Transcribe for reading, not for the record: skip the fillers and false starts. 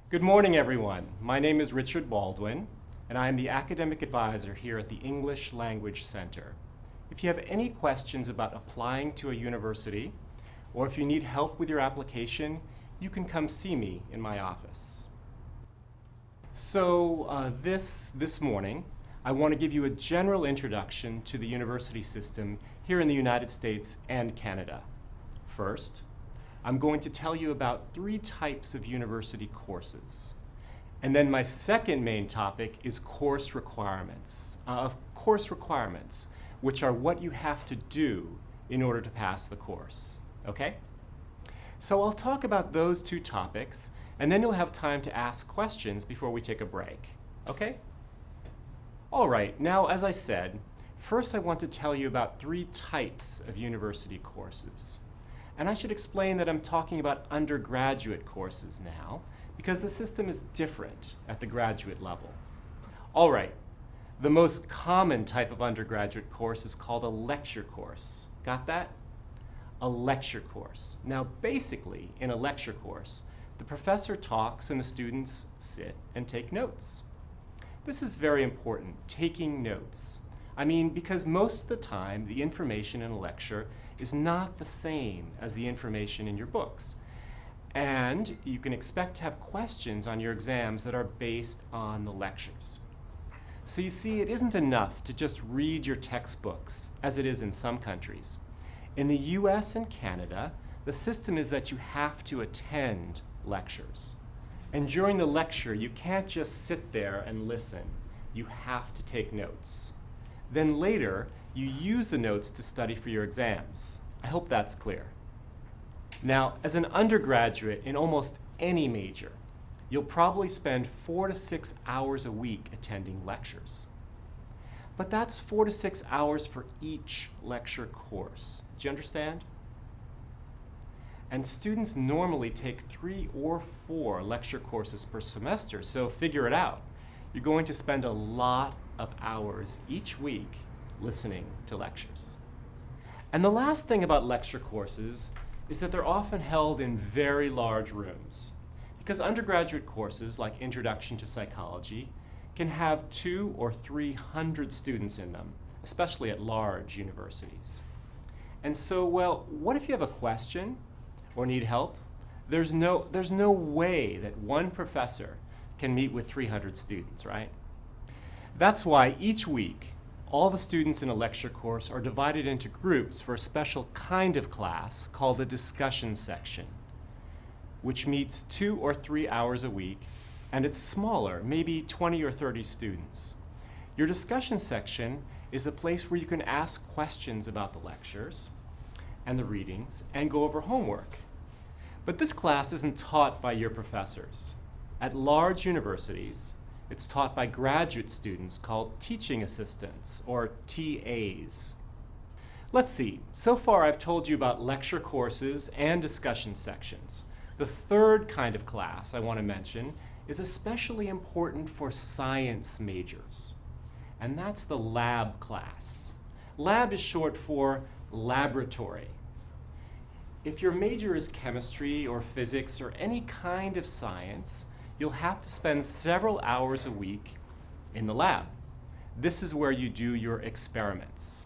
Good morning, everyone. My name is Richard Baldwin, and I am the academic advisor here at the English Language Center. If you have any questions about applying to a university, or if you need help with your application, you can come see me in my office. So this morning, I want to give you a general introduction to the university system here in the United States and Canada. First, I'm going to tell you about 3 types of university courses. And then my second main topic is course requirements. Which are what you have to do in order to pass the course, okay? So I'll talk about those 2 topics, and then you'll have time to ask questions before we take a break, okay? All right, now as I said, first I want to tell you about 3 types of university courses. And I should explain that I'm talking about undergraduate courses now, because the system is different at the graduate level. All right, the most common type of undergraduate course is called a lecture course. Got that? A lecture course. Now, basically, in a lecture course, the professor talks and the students sit and take notes. This is very important, taking notes. I mean, because most of the time, the information in a lecture is not the same as the information in your books. And you can expect to have questions on your exams that are based on the lectures. So you see, it isn't enough to just read your textbooks, as it is in some countries. In the US and Canada, the system is that you have to attend lectures. And during the lecture, you can't just sit there and listen. You have to take notes. Then later, you use the notes to study for your exams. I hope that's clear. Now, as an undergraduate in almost any major, you'll probably spend 4 to 6 hours a week attending lectures. But that's 4 to 6 hours for each lecture course. Do you understand? And students normally take 3 or 4 lecture courses per semester, so figure it out. You're going to spend a lot of hours each week listening to lectures. And the last thing about lecture courses is that they're often held in very large rooms, because undergraduate courses like Introduction to Psychology can have 200 or 300 students in them, especially at large universities. And so, well, what if you have a question or need help? There's no way that one professor can meet with 300 students, right? That's why each week, all the students in a lecture course are divided into groups for a special kind of class called a discussion section, which meets 2 or 3 hours a week, and it's smaller, maybe 20 or 30 students. Your discussion section is a place where you can ask questions about the lectures and the readings and go over homework. But this class isn't taught by your professors. At large universities, it's taught by graduate students called teaching assistants, or TAs. Let's see, so far I've told you about lecture courses and discussion sections. The third kind of class I want to mention is especially important for science majors, and that's the lab class. Lab is short for laboratory. If your major is chemistry or physics or any kind of science, you'll have to spend several hours a week in the lab. This is where you do your experiments.